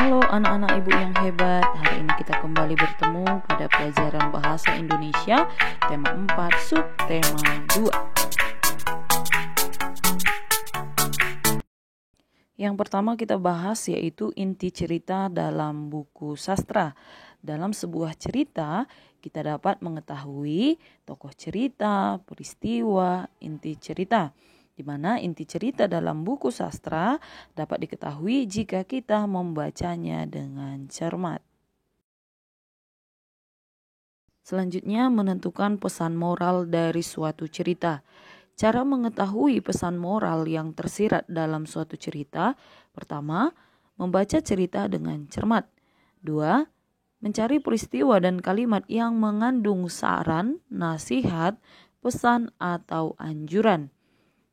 Halo anak-anak ibu yang hebat, hari ini kita kembali bertemu pada pelajaran bahasa Indonesia tema 4 subtema 2. Yang pertama kita bahas yaitu inti cerita dalam buku sastra. Dalam sebuah cerita kita dapat mengetahui tokoh cerita, peristiwa, inti cerita. Di mana inti cerita dalam buku sastra dapat diketahui jika kita membacanya dengan cermat. Selanjutnya, menentukan pesan moral dari suatu cerita. Cara mengetahui pesan moral yang tersirat dalam suatu cerita, pertama, membaca cerita dengan cermat. 2. Mencari peristiwa dan kalimat yang mengandung saran, nasihat, pesan, atau anjuran.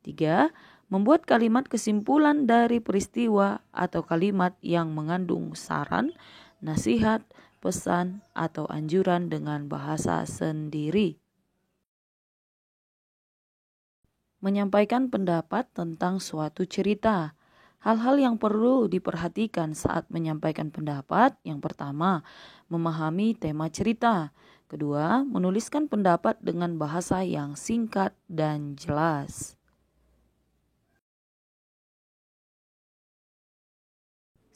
3. Membuat kalimat kesimpulan dari peristiwa atau kalimat yang mengandung saran, nasihat, pesan, atau anjuran dengan bahasa sendiri. Menyampaikan pendapat tentang suatu cerita. Hal-hal yang perlu diperhatikan saat menyampaikan pendapat, yang pertama, memahami tema cerita. Kedua, menuliskan pendapat dengan bahasa yang singkat dan jelas.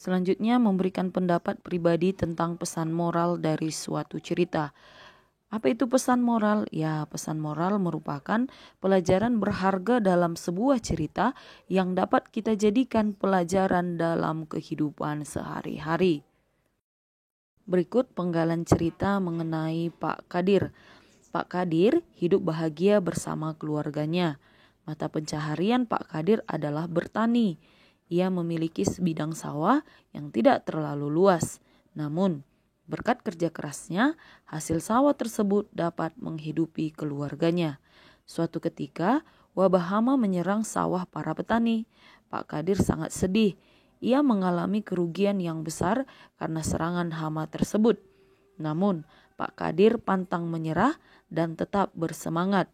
Selanjutnya, memberikan pendapat pribadi tentang pesan moral dari suatu cerita. Apa itu pesan moral? Ya, pesan moral merupakan pelajaran berharga dalam sebuah cerita yang dapat kita jadikan pelajaran dalam kehidupan sehari-hari. Berikut penggalan cerita mengenai Pak Kadir. Pak Kadir hidup bahagia bersama keluarganya. Mata pencaharian Pak Kadir adalah bertani. Ia memiliki sebidang sawah yang tidak terlalu luas. Namun, berkat kerja kerasnya, hasil sawah tersebut dapat menghidupi keluarganya. Suatu ketika, wabah hama menyerang sawah para petani. Pak Kadir sangat sedih. Ia mengalami kerugian yang besar karena serangan hama tersebut. Namun, Pak Kadir pantang menyerah dan tetap bersemangat.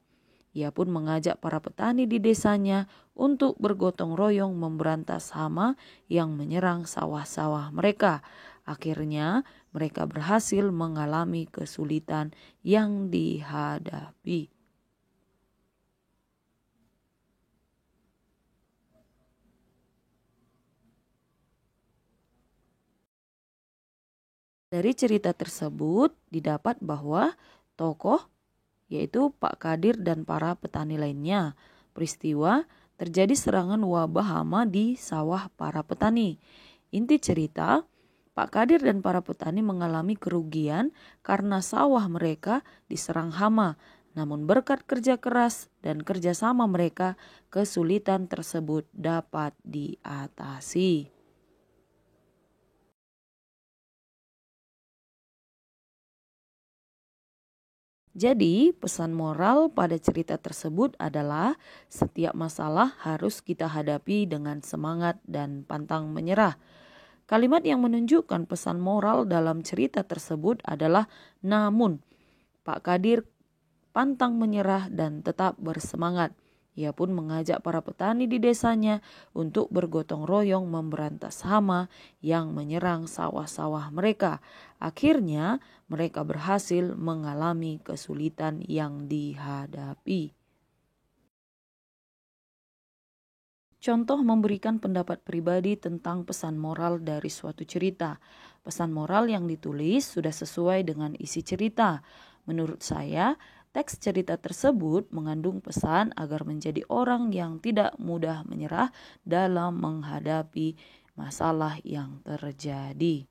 Ia pun mengajak para petani di desanya untuk bergotong royong memberantas hama yang menyerang sawah-sawah mereka. Akhirnya mereka berhasil mengalami kesulitan yang dihadapi. Dari cerita tersebut didapat bahwa tokoh yaitu Pak Kadir dan para petani lainnya. Peristiwa terjadi serangan wabah hama di sawah para petani. Inti cerita, Pak Kadir dan para petani mengalami kerugian karena sawah mereka diserang hama. Namun berkat kerja keras dan kerjasama mereka, kesulitan tersebut dapat diatasi. Jadi, pesan moral pada cerita tersebut adalah setiap masalah harus kita hadapi dengan semangat dan pantang menyerah. Kalimat yang menunjukkan pesan moral dalam cerita tersebut adalah namun. Pak Kadir pantang menyerah dan tetap bersemangat. Ia pun mengajak para petani di desanya untuk bergotong royong memberantas hama yang menyerang sawah-sawah mereka. Akhirnya mereka berhasil mengalami kesulitan yang dihadapi. Contoh memberikan pendapat pribadi tentang pesan moral dari suatu cerita. Pesan moral yang ditulis sudah sesuai dengan isi cerita. Menurut saya, teks cerita tersebut mengandung pesan agar menjadi orang yang tidak mudah menyerah dalam menghadapi masalah yang terjadi.